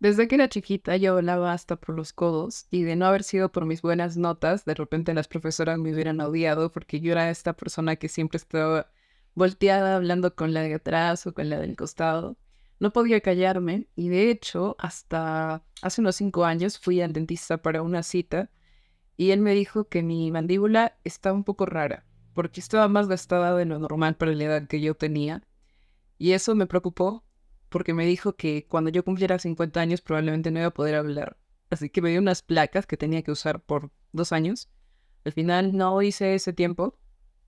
Desde que era chiquita yo hablaba hasta por los codos y de no haber sido por mis buenas notas, de repente las profesoras me hubieran odiado porque yo era esta persona que siempre estaba volteada hablando con la de atrás o con la del costado. No podía callarme y de hecho hasta hace unos 5 años fui al dentista para una cita y él me dijo que mi mandíbula estaba un poco rara porque estaba más gastada de lo normal para la edad que yo tenía. Y eso me preocupó porque me dijo que cuando yo cumpliera 50 años probablemente no iba a poder hablar. Así que me dio unas placas que tenía que usar por 2 años. Al final no hice ese tiempo.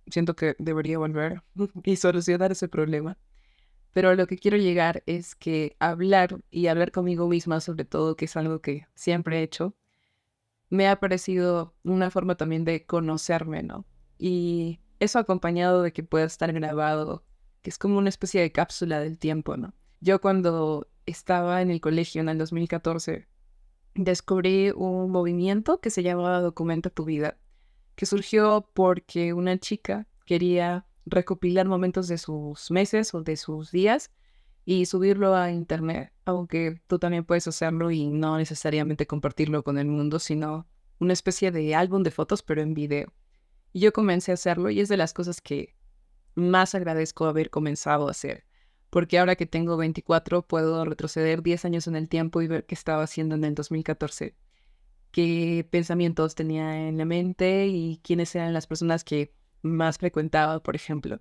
Siento que debería volver y solucionar ese problema. Pero a lo que quiero llegar es que hablar y hablar conmigo misma, sobre todo, que es algo que siempre he hecho, me ha parecido una forma también de conocerme, ¿no? Y eso acompañado de que pueda estar grabado, que es como una especie de cápsula del tiempo, ¿no? Yo cuando estaba en el colegio en el 2014, descubrí un movimiento que se llamaba Documenta tu vida, que surgió porque una chica quería recopilar momentos de sus meses o de sus días y subirlo a internet, aunque tú también puedes hacerlo y no necesariamente compartirlo con el mundo, sino una especie de álbum de fotos, pero en video. Y yo comencé a hacerlo y es de las cosas que más agradezco haber comenzado a hacer, porque ahora que tengo 24 puedo retroceder 10 años en el tiempo y ver qué estaba haciendo en el 2014, qué pensamientos tenía en la mente y quiénes eran las personas que más frecuentaba, por ejemplo.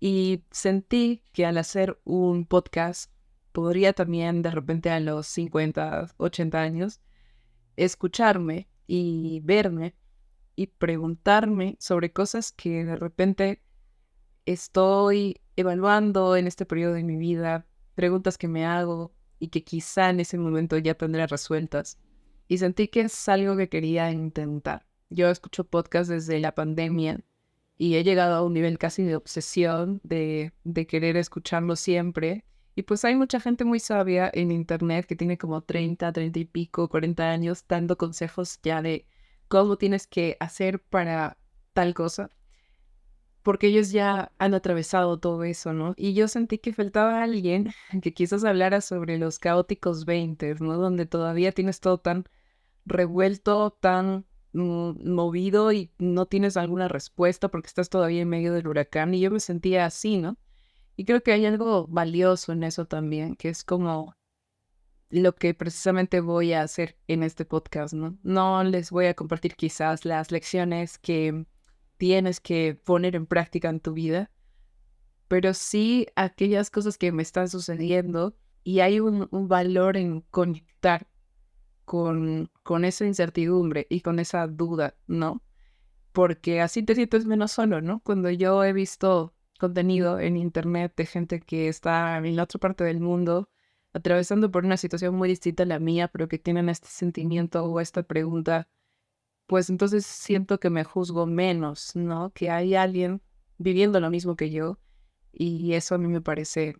Y sentí que al hacer un podcast podría también de repente a los 50, 80 años escucharme y verme y preguntarme sobre cosas que de repente estoy evaluando en este periodo de mi vida, preguntas que me hago y que quizá en ese momento ya tendré resueltas. Y sentí que es algo que quería intentar. Yo escucho podcasts desde la pandemia y he llegado a un nivel casi de obsesión de querer escucharlo siempre. Y pues hay mucha gente muy sabia en internet que tiene como 30 y pico, 40 años dando consejos ya de cómo tienes que hacer para tal cosa, porque ellos ya han atravesado todo eso, ¿no? Y yo sentí que faltaba alguien que quizás hablara sobre los caóticos 20, ¿no? Donde todavía tienes todo tan revuelto, tan movido y no tienes alguna respuesta porque estás todavía en medio del huracán. Y yo me sentía así, ¿no? Y creo que hay algo valioso en eso también, que es como lo que precisamente voy a hacer en este podcast, ¿no? No les voy a compartir quizás las lecciones que tienes que poner en práctica en tu vida, pero sí aquellas cosas que me están sucediendo y hay un valor en conectar con esa incertidumbre y con esa duda, ¿no? Porque así te sientes menos solo, ¿no? Cuando yo he visto contenido en internet de gente que está en la otra parte del mundo, atravesando por una situación muy distinta a la mía, pero que tienen este sentimiento o esta pregunta, pues entonces siento que me juzgo menos, ¿no? Que hay alguien viviendo lo mismo que yo y eso a mí me parece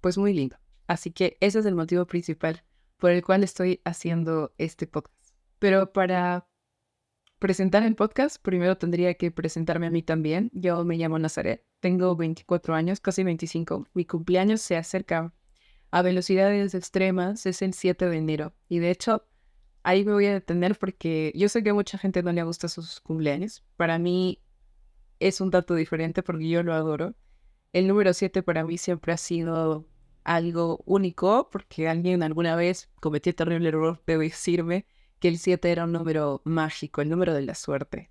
pues muy lindo. Así que ese es el motivo principal por el cual estoy haciendo este podcast. Pero para presentar el podcast, primero tendría que presentarme a mí también. Yo me llamo Nazaret, tengo 24 años, casi 25. Mi cumpleaños se acerca a velocidades extremas, es el 7 de enero. Y de hecho, ahí me voy a detener porque yo sé que a mucha gente no le gusta sus cumpleaños. Para mí es un dato diferente porque yo lo adoro. El número 7 para mí siempre ha sido algo único porque alguien alguna vez cometió el terrible error de decirme que el 7 era un número mágico, el número de la suerte.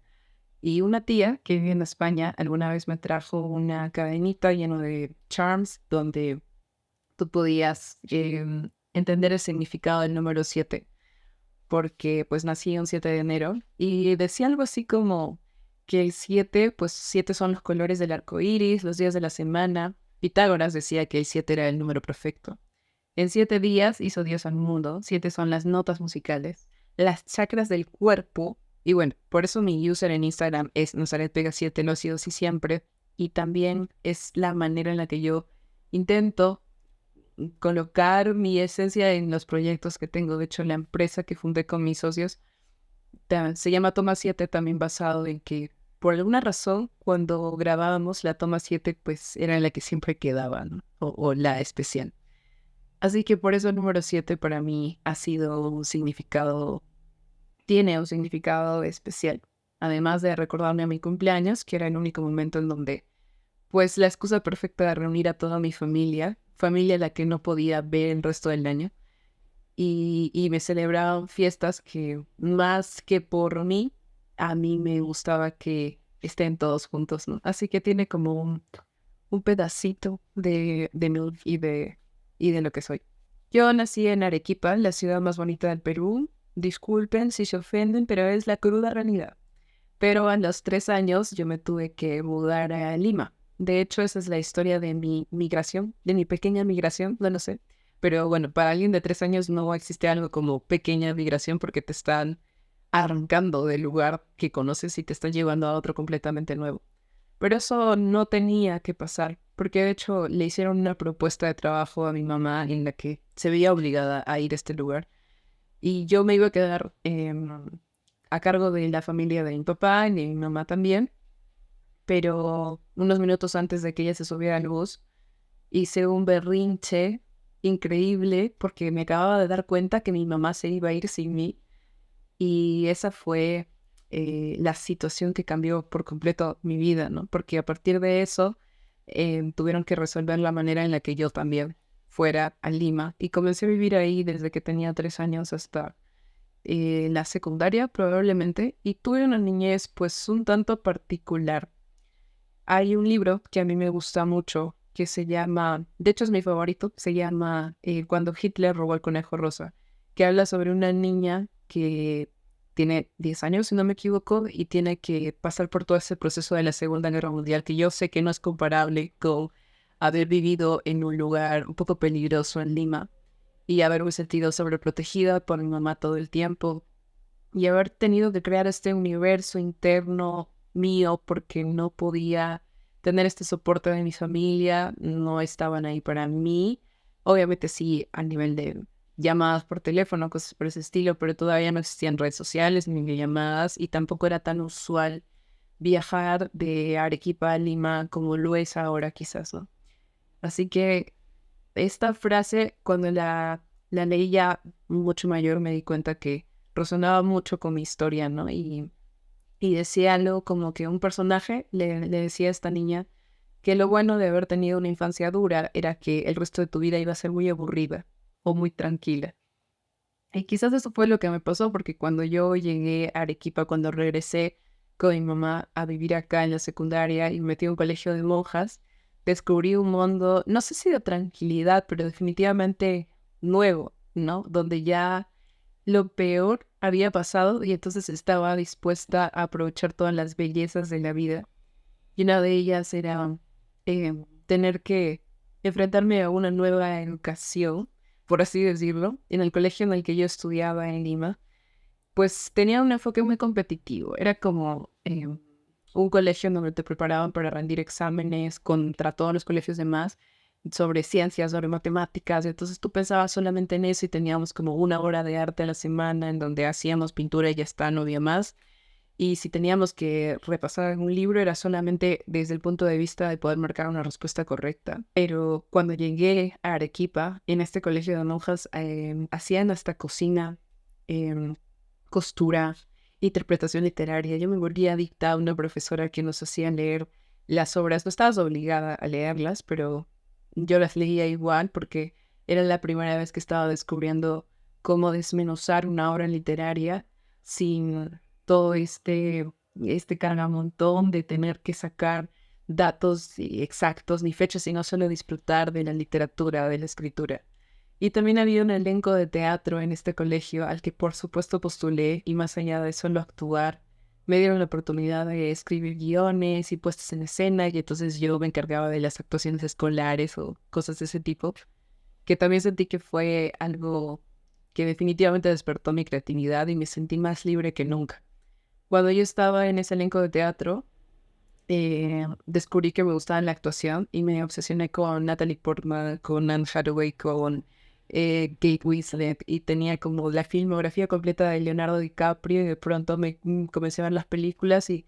Y una tía que vive en España alguna vez me trajo una cadenita llena de charms donde tú podías entender el significado del número 7 porque pues nací un 7 de enero y decía algo así como que el 7, pues 7 son los colores del arco iris, los días de la semana. Pitágoras decía que el 7 era el número perfecto. En 7 días hizo Dios al mundo, 7 son las notas musicales, las chakras del cuerpo, y bueno, por eso mi user en Instagram es NazaretVega7, lo ha sido así siempre, y también es la manera en la que yo intento colocar mi esencia en los proyectos que tengo. De hecho, la empresa que fundé con mis socios se llama Toma 7, también basado en que por alguna razón cuando grabábamos la toma 7 pues era la que siempre quedaba, ¿no? O la especial. Así que por eso el número 7 para mí ha sido un significado, tiene un significado especial. Además de recordarme a mi cumpleaños, que era el único momento en donde, pues, la excusa perfecta de reunir a toda mi familia, familia a la que no podía ver el resto del año, y me celebraban fiestas que, más que por mí, a mí me gustaba que estén todos juntos, ¿no? Así que tiene como un pedacito de mí y de lo que soy. Yo nací en Arequipa, la ciudad más bonita del Perú. Disculpen si se ofenden, pero es la cruda realidad. Pero a los 3 años yo me tuve que mudar a Lima. De hecho, esa es la historia de mi migración, de mi pequeña migración, no lo sé. Pero bueno, para alguien de 3 años no existe algo como pequeña migración porque te están arrancando del lugar que conoces y te están llevando a otro completamente nuevo. Pero eso no tenía que pasar, porque de hecho le hicieron una propuesta de trabajo a mi mamá en la que se veía obligada a ir a este lugar. Y yo me iba a quedar a cargo de la familia de mi papá y de mi mamá también. Pero unos minutos antes de que ella se subiera al bus, hice un berrinche increíble porque me acababa de dar cuenta que mi mamá se iba a ir sin mí. Y esa fue la situación que cambió por completo mi vida, ¿no? Porque a partir de eso tuvieron que resolver la manera en la que yo también fuera a Lima. Y comencé a vivir ahí desde que tenía 3 años hasta la secundaria probablemente. Y tuve una niñez pues un tanto particular. Hay un libro que a mí me gusta mucho que se llama, de hecho es mi favorito, se llama Cuando Hitler robó el conejo rosa, que habla sobre una niña que tiene 10 años, si no me equivoco, y tiene que pasar por todo ese proceso de la Segunda Guerra Mundial, que yo sé que no es comparable con haber vivido en un lugar un poco peligroso en Lima y haberme sentido sobreprotegida por mi mamá todo el tiempo y haber tenido que crear este universo interno mío porque no podía tener este soporte de mi familia, no estaban ahí para mí. Obviamente sí, a nivel de llamadas por teléfono, cosas por ese estilo, pero todavía no existían redes sociales ni videollamadas y tampoco era tan usual viajar de Arequipa a Lima como lo es ahora quizás, ¿no? Así que esta frase, cuando la leí ya mucho mayor, me di cuenta que resonaba mucho con mi historia, ¿no? Y decía algo como que un personaje le decía a esta niña que lo bueno de haber tenido una infancia dura era que el resto de tu vida iba a ser muy aburrida o muy tranquila. Y quizás eso fue lo que me pasó, porque cuando yo llegué a Arequipa, cuando regresé con mi mamá a vivir acá en la secundaria y me metí a un colegio de monjas, descubrí un mundo, no sé si de tranquilidad, pero definitivamente nuevo, ¿no? Donde ya lo peor había pasado y entonces estaba dispuesta a aprovechar todas las bellezas de la vida. Y una de ellas era tener que enfrentarme a una nueva educación, por así decirlo, en el colegio en el que yo estudiaba en Lima. Pues tenía un enfoque muy competitivo. Era como un colegio en donde te preparaban para rendir exámenes contra todos los colegios demás sobre ciencias, sobre matemáticas. Entonces tú pensabas solamente en eso y teníamos como una hora de arte a la semana en donde hacíamos pintura y ya está, no había más. Y si teníamos que repasar un libro era solamente desde el punto de vista de poder marcar una respuesta correcta. Pero cuando llegué a Arequipa, en este colegio de monjas, hacían hasta cocina, em, costura, interpretación literaria. Yo me volví adicta a una profesora que nos hacía leer las obras. No estabas obligada a leerlas, pero yo las leía igual porque era la primera vez que estaba descubriendo cómo desmenuzar una obra literaria sin todo este cargamontón de tener que sacar datos exactos ni fechas, sino solo disfrutar de la literatura, de la escritura. Y también había un elenco de teatro en este colegio al que por supuesto postulé y más allá de solo actuar, me dieron la oportunidad de escribir guiones y puestas en escena y entonces yo me encargaba de las actuaciones escolares o cosas de ese tipo, que también sentí que fue algo que definitivamente despertó mi creatividad y me sentí más libre que nunca. Cuando yo estaba en ese elenco de teatro, descubrí que me gustaba la actuación y me obsesioné con Natalie Portman, con Anne Hathaway, con Kate Winslet y tenía como la filmografía completa de Leonardo DiCaprio y de pronto comencé a ver las películas y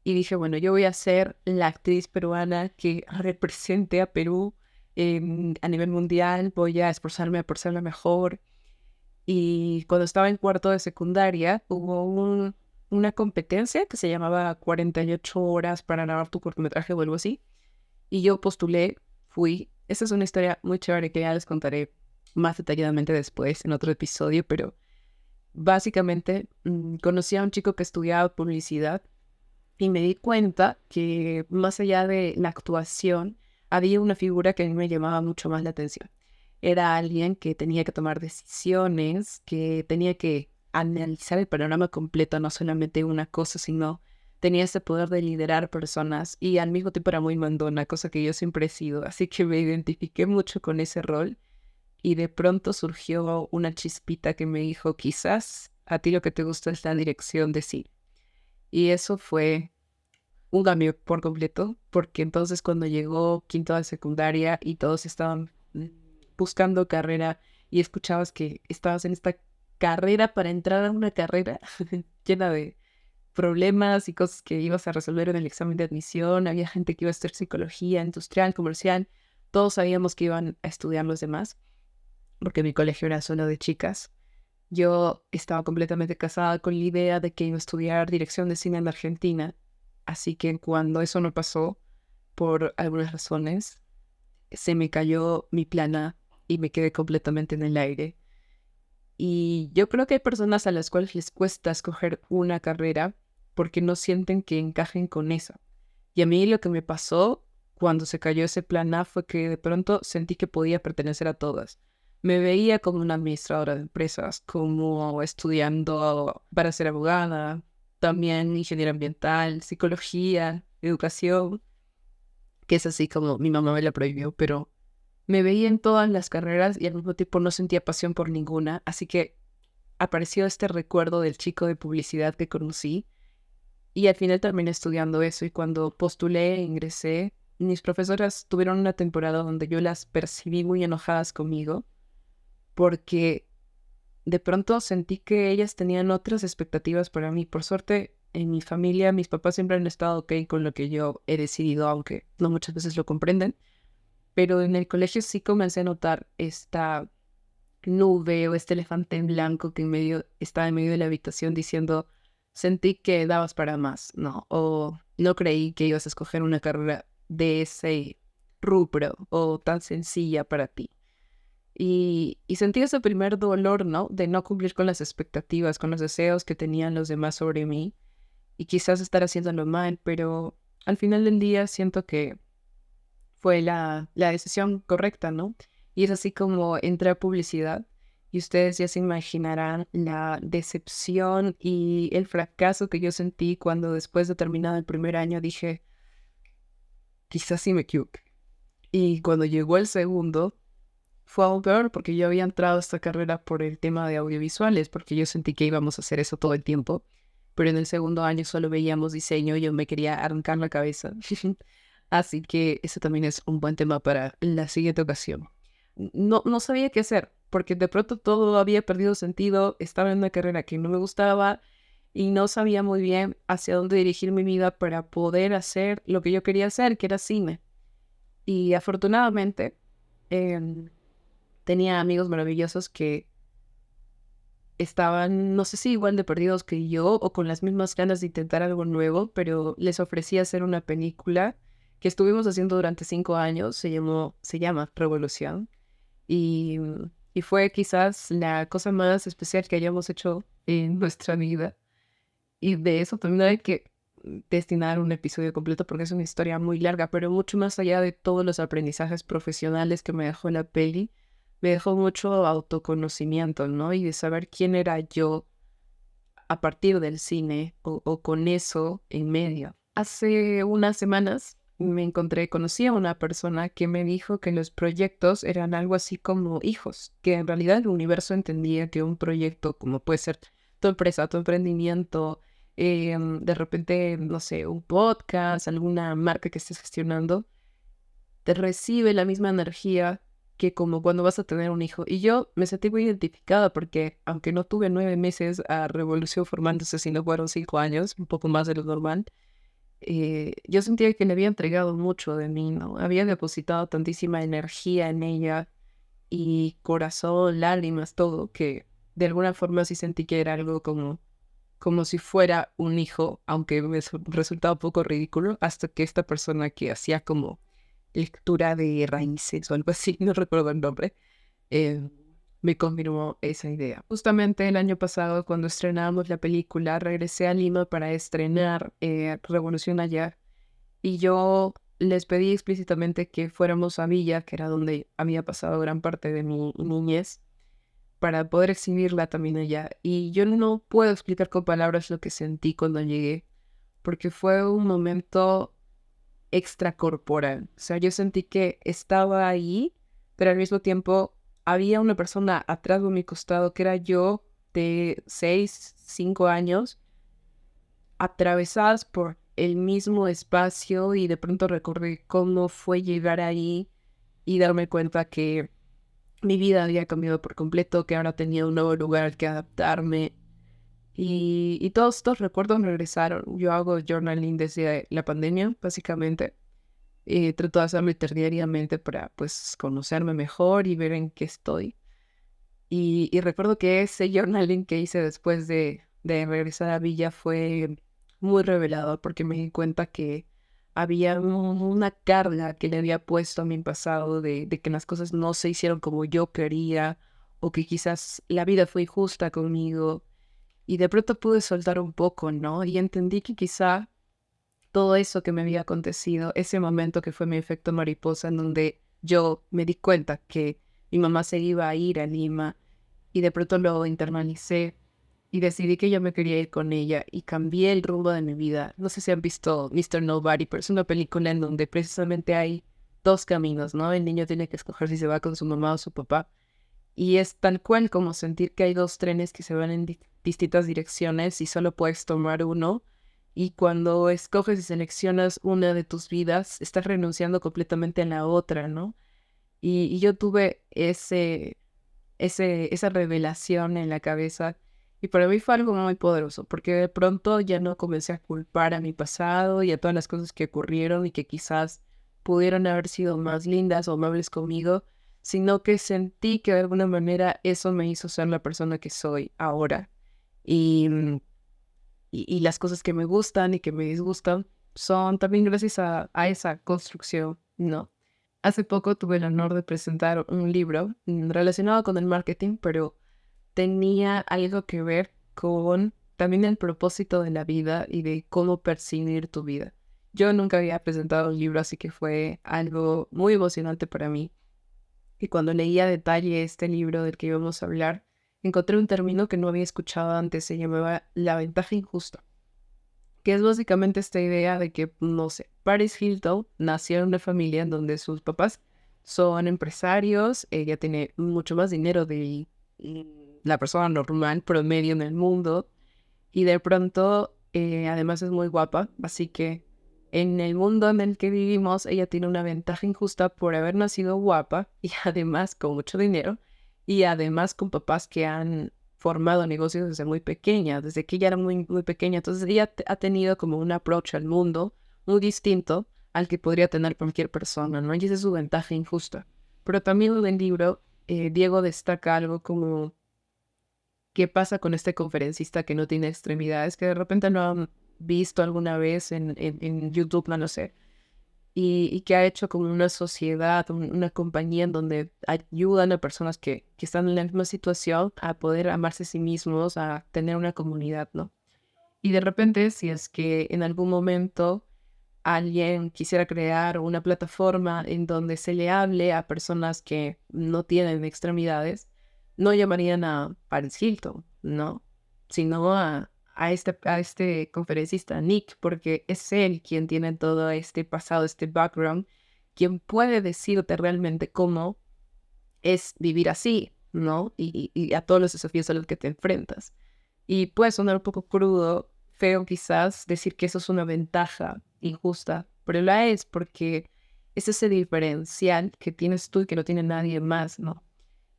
dije, bueno, yo voy a ser la actriz peruana que represente a Perú a nivel mundial, voy a esforzarme por ser la mejor. Y cuando estaba en cuarto de secundaria, hubo una competencia que se llamaba 48 horas para grabar tu cortometraje o algo así. Y yo postulé, fui. Esa es una historia muy chévere que ya les contaré más detalladamente después en otro episodio, pero básicamente conocí a un chico que estudiaba publicidad y me di cuenta que más allá de la actuación, había una figura que a mí me llamaba mucho más la atención. Era alguien que tenía que tomar decisiones, que tenía que analizar el panorama completo, no solamente una cosa, sino tenía ese poder de liderar personas y al mismo tiempo era muy mandona, cosa que yo siempre he sido. Así que me identifiqué mucho con ese rol y de pronto surgió una chispita que me dijo, quizás a ti lo que te gusta es la dirección de cine. Y eso fue un cambio por completo, porque entonces cuando llegó quinto de secundaria y todos estaban buscando carrera y escuchabas que estabas en esta carrera para entrar a una carrera llena de problemas y cosas que ibas a resolver en el examen de admisión, había gente que iba a estudiar psicología, industrial, comercial, todos sabíamos que iban a estudiar los demás, porque mi colegio era solo de chicas. Yo estaba completamente casada con la idea de que iba a estudiar dirección de cine en Argentina, así que cuando eso no pasó, por algunas razones, se me cayó mi plan A y me quedé completamente en el aire. Y yo creo que hay personas a las cuales les cuesta escoger una carrera porque no sienten que encajen con esa. Y a mí lo que me pasó cuando se cayó ese plan A fue que de pronto sentí que podía pertenecer a todas. Me veía como una administradora de empresas, como estudiando para ser abogada, también ingeniería ambiental, psicología, educación, que es así como mi mamá me la prohibió, pero me veía en todas las carreras y al mismo tiempo no sentía pasión por ninguna, así que apareció este recuerdo del chico de publicidad que conocí y al final terminé estudiando eso y cuando postulé e ingresé, mis profesoras tuvieron una temporada donde yo las percibí muy enojadas conmigo porque de pronto sentí que ellas tenían otras expectativas para mí. Por suerte, en mi familia, mis papás siempre han estado ok con lo que yo he decidido, aunque no muchas veces lo comprenden. Pero en el colegio sí comencé a notar esta nube o este elefante en blanco que estaba en medio de la habitación diciendo, sentí que dabas para más, ¿no? O no creí que ibas a escoger una carrera de ese rubro o tan sencilla para ti. Y sentí ese primer dolor, ¿no? De no cumplir con las expectativas, con los deseos que tenían los demás sobre mí y quizás estar haciéndolo mal, pero al final del día siento que fue la decisión correcta, ¿no? Y es así como entré a publicidad y ustedes ya se imaginarán la decepción y el fracaso que yo sentí cuando después de terminado el primer año dije, quizás sí me equivoqué. Y cuando llegó el segundo, fue aún peor porque yo había entrado a esta carrera por el tema de audiovisuales, porque yo sentí que íbamos a hacer eso todo el tiempo, pero en el segundo año solo veíamos diseño y yo me quería arrancar la cabeza. Así que eso también es un buen tema para la siguiente ocasión. No sabía qué hacer, porque de pronto todo había perdido sentido, estaba en una carrera que no me gustaba y no sabía muy bien hacia dónde dirigir mi vida para poder hacer lo que yo quería hacer, que era cine. Y afortunadamente tenía amigos maravillosos que estaban, no sé si igual de perdidos que yo o con las mismas ganas de intentar algo nuevo, pero les ofrecí hacer una película que estuvimos haciendo durante 5 años, se llama Revolución, y, y fue quizás la cosa más especial que hayamos hecho en nuestra vida. Y de eso también hay que destinar un episodio completo porque es una historia muy larga, pero mucho más allá de todos los aprendizajes profesionales que me dejó la peli, me dejó mucho autoconocimiento, ¿no? Y de saber quién era yo a partir del cine o con eso en medio. Hace unas semanas conocí a una persona que me dijo que los proyectos eran algo así como hijos, que en realidad el universo entendía que un proyecto, como puede ser tu empresa, tu emprendimiento, de repente, no sé, un podcast, alguna marca que estés gestionando, te recibe la misma energía que como cuando vas a tener un hijo. Y yo me sentí muy identificada porque, aunque no tuve 9 meses a Revolución formándose, sino fueron 5 años, un poco más de lo normal, yo sentía que le había entregado mucho de mí, ¿no? Había depositado tantísima energía en ella y corazón, lágrimas, todo, que de alguna forma sí sentí que era algo como si fuera un hijo, aunque me resultaba un poco ridículo, hasta que esta persona que hacía como lectura de raíces o algo así, no recuerdo el nombre, eh, me confirmó esa idea. Justamente el año pasado, cuando estrenamos la película, regresé a Lima para estrenar Revolución Allá y yo les pedí explícitamente que fuéramos a Villa, que era donde había pasado gran parte de mi niñez, para poder exhibirla también allá. Y yo no puedo explicar con palabras lo que sentí cuando llegué, porque fue un momento extracorporal. O sea, yo sentí que estaba ahí, pero al mismo tiempo había una persona atrás de mi costado que era yo de 6, 5 años, atravesadas por el mismo espacio y de pronto recordé cómo fue llegar ahí y darme cuenta que mi vida había cambiado por completo, que ahora tenía un nuevo lugar al que adaptarme. Y todos estos recuerdos me regresaron. Yo hago journaling desde la pandemia, básicamente. Trato de hacerlo diariamente para, pues, conocerme mejor y ver en qué estoy. Y recuerdo que ese journaling que hice después de regresar a Villa fue muy revelador porque me di cuenta que había una carga que le había puesto a mi pasado de que las cosas no se hicieron como yo quería o que quizás la vida fue injusta conmigo y de pronto pude soltar un poco, ¿no? Y entendí que quizá todo eso que me había acontecido, ese momento que fue mi efecto mariposa en donde yo me di cuenta que mi mamá se iba a ir a Lima y de pronto lo internalicé y decidí que yo me quería ir con ella y cambié el rumbo de mi vida. No sé si han visto Mr. Nobody, pero es una película en donde precisamente hay dos caminos, ¿no? El niño tiene que escoger si se va con su mamá o su papá. Y es tal cual como sentir que hay dos trenes que se van en distintas direcciones y solo puedes tomar uno. Y cuando escoges y seleccionas una de tus vidas, estás renunciando completamente a la otra, ¿no? Y yo tuve esa revelación en la cabeza. Y para mí fue algo muy poderoso, porque de pronto ya no comencé a culpar a mi pasado y a todas las cosas que ocurrieron y que quizás pudieron haber sido más lindas o amables conmigo, sino que sentí que de alguna manera eso me hizo ser la persona que soy ahora. Y, y las cosas que me gustan y que me disgustan son también gracias a esa construcción, ¿no? Hace poco tuve el honor de presentar un libro relacionado con el marketing, pero tenía algo que ver con también el propósito de la vida y de cómo percibir tu vida. Yo nunca había presentado un libro, así que fue algo muy emocionante para mí. Y cuando leí a detalle este libro del que íbamos a hablar, encontré un término que no había escuchado antes, se llamaba la ventaja injusta, que es básicamente esta idea de que, no sé, Paris Hilton nació en una familia en donde sus papás son empresarios, ella tiene mucho más dinero de la persona normal, promedio en el mundo, y de pronto, además es muy guapa, así que en el mundo en el que vivimos, ella tiene una ventaja injusta por haber nacido guapa y además con mucho dinero y además con papás que han formado negocios desde muy pequeña, desde que ella era muy, muy pequeña. Entonces ella ha tenido como un approach al mundo muy distinto al que podría tener cualquier persona, ¿no? Y esa es su ventaja injusta. Pero también en el libro, Diego destaca algo como qué pasa con este conferencista que no tiene extremidades, que de repente lo han visto alguna vez en YouTube, no lo sé, y que ha hecho como una sociedad, una compañía en donde ayudan a personas que están en la misma situación a poder amarse a sí mismos, a tener una comunidad, ¿no? Y de repente, si es que en algún momento alguien quisiera crear una plataforma en donde se le hable a personas que no tienen extremidades, no llamarían a Paris Hilton, ¿no? Sino a este conferencista, Nick, porque es él quien tiene todo este pasado, este background, quien puede decirte realmente cómo es vivir así, ¿no? Y a todos los desafíos a los que te enfrentas. Y puede sonar un poco crudo, feo quizás, decir que eso es una ventaja injusta, pero la es porque es ese diferencial que tienes tú y que no tiene nadie más, ¿no?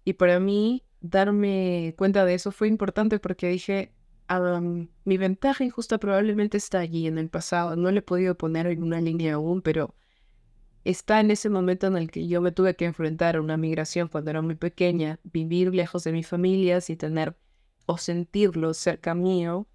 Y para mí, darme cuenta de eso fue importante porque dije, Mi ventaja injusta probablemente está allí en el pasado. No le he podido poner en una línea aún, pero está en ese momento en el que yo me tuve que enfrentar a una migración cuando era muy pequeña, vivir lejos de mi familia sin tener o sentirlo cerca mío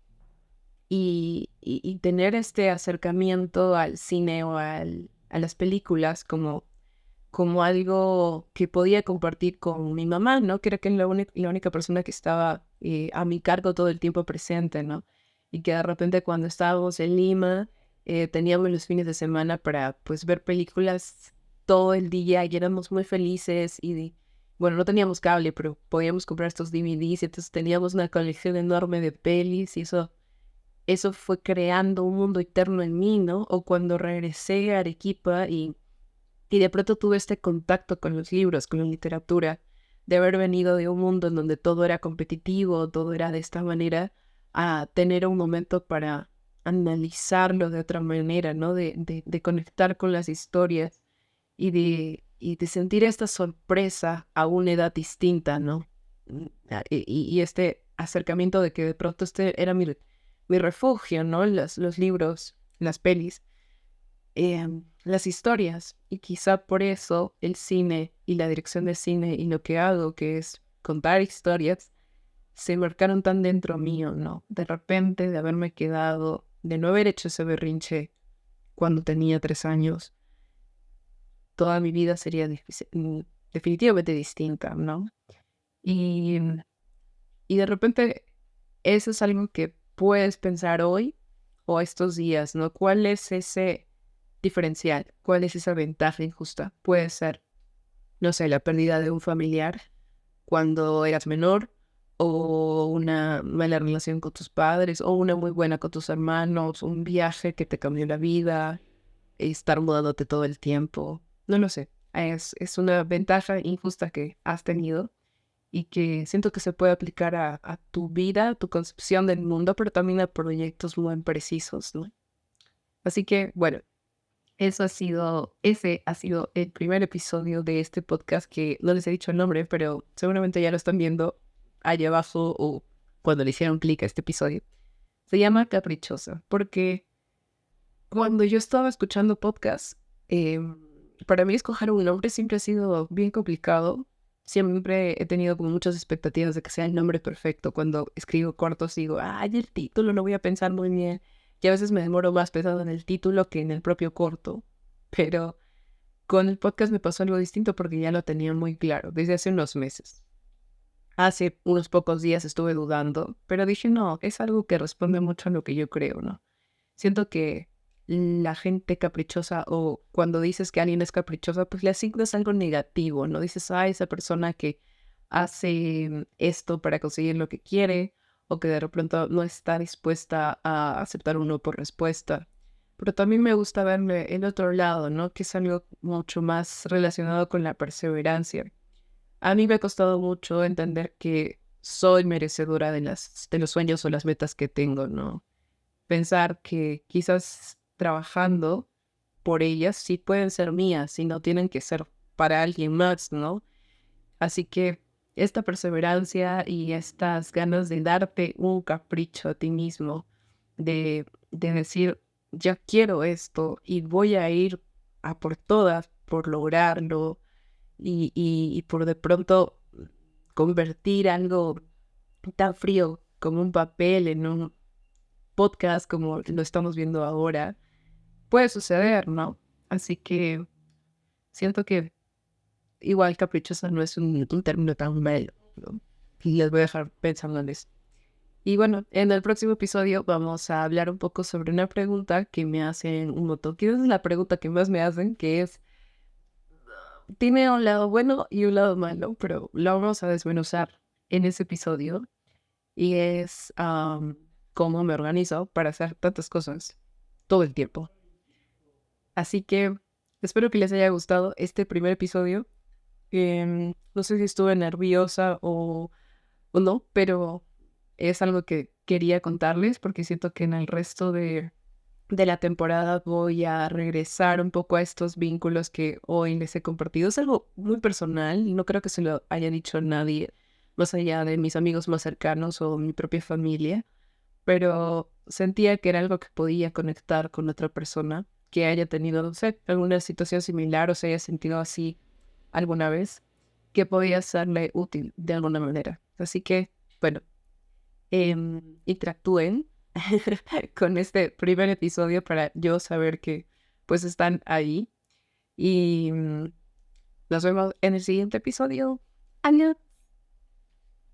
y tener este acercamiento al cine o a las películas como algo que podía compartir con mi mamá, ¿no? Que era que la única persona que estaba a mi cargo todo el tiempo presente, ¿no? Y que de repente cuando estábamos en Lima, teníamos los fines de semana para, pues, ver películas todo el día y éramos muy felices bueno, no teníamos cable, pero podíamos comprar estos DVDs y entonces teníamos una colección enorme de pelis y eso fue creando un mundo eterno en mí, ¿no? O cuando regresé a Arequipa y de pronto tuve este contacto con los libros, con la literatura, de haber venido de un mundo en donde todo era competitivo, todo era de esta manera, a tener un momento para analizarlo de otra manera, ¿no? De conectar con las historias y de sentir esta sorpresa a una edad distinta, ¿no? Y este acercamiento de que de pronto este era mi refugio, ¿no? Los libros, las pelis, las historias. Y quizá por eso el cine y la dirección de cine y lo que hago, que es contar historias, se marcaron tan dentro mío, ¿no? De repente, de haberme quedado, de no haber hecho ese berrinche cuando tenía 3 años, toda mi vida sería definitivamente distinta, ¿no? Y, y de repente, eso es algo que puedes pensar hoy o estos días, ¿no? ¿Cuál es ese diferencial? ¿Cuál es esa ventaja injusta? Puede ser, no sé, la pérdida de un familiar cuando eras menor, o una mala relación con tus padres, o una muy buena con tus hermanos, un viaje que te cambió la vida, estar mudándote todo el tiempo. No lo sé. Es una ventaja injusta que has tenido y que siento que se puede aplicar a tu vida, a tu concepción del mundo, pero también a proyectos muy precisos, ¿no? Así que, bueno, ese ha sido el primer episodio de este podcast que no les he dicho el nombre, pero seguramente ya lo están viendo allá abajo o cuando le hicieron clic a este episodio. Se llama Caprichosa, porque cuando yo estaba escuchando podcasts, para mí escoger un nombre siempre ha sido bien complicado. Siempre he tenido como muchas expectativas de que sea el nombre perfecto. Cuando escribo cortos digo, ay, el título lo voy a pensar muy bien. Y a veces me demoro más pensando en el título que en el propio corto. Pero con el podcast me pasó algo distinto porque ya lo tenía muy claro desde hace unos meses. Hace unos pocos días estuve dudando, pero dije, no, es algo que responde mucho a lo que yo creo, ¿no? Siento que la gente caprichosa, o cuando dices que alguien es caprichosa, pues le asignas algo negativo, ¿no? Dices, ah, esa persona que hace esto para conseguir lo que quiere, o que de repente no está dispuesta a aceptar un no por respuesta. Pero también me gusta verle el otro lado, ¿no? Que es algo mucho más relacionado con la perseverancia. A mí me ha costado mucho entender que soy merecedora de los sueños o las metas que tengo, ¿no? Pensar que quizás trabajando por ellas sí pueden ser mías y no tienen que ser para alguien más, ¿no? Así que esta perseverancia y estas ganas de darte un capricho a ti mismo, de decir, ya quiero esto y voy a ir a por todas por lograrlo y por de pronto convertir algo tan frío como un papel en un podcast como lo estamos viendo ahora, puede suceder, ¿no? Así que siento que igual caprichosa no es un término tan malo, ¿no? Y les voy a dejar pensando en eso. Y bueno, en el próximo episodio vamos a hablar un poco sobre una pregunta que me hacen un montón. Que es la pregunta que más me hacen, que es, tiene un lado bueno y un lado malo, pero lo vamos a desmenuzar en ese episodio. Y es cómo me organizo para hacer tantas cosas todo el tiempo. Así que espero que les haya gustado este primer episodio. No sé si estuve nerviosa o no, pero es algo que quería contarles porque siento que en el resto de la temporada voy a regresar un poco a estos vínculos que hoy les he compartido. Es algo muy personal y no creo que se lo haya dicho nadie más allá de mis amigos más cercanos o mi propia familia, pero sentía que era algo que podía conectar con otra persona que haya tenido, no sé, alguna situación similar o se haya sentido así alguna vez, que podía serle útil de alguna manera. Así que, bueno, interactúen con este primer episodio para yo saber que pues están ahí y nos vemos en el siguiente episodio. Adiós.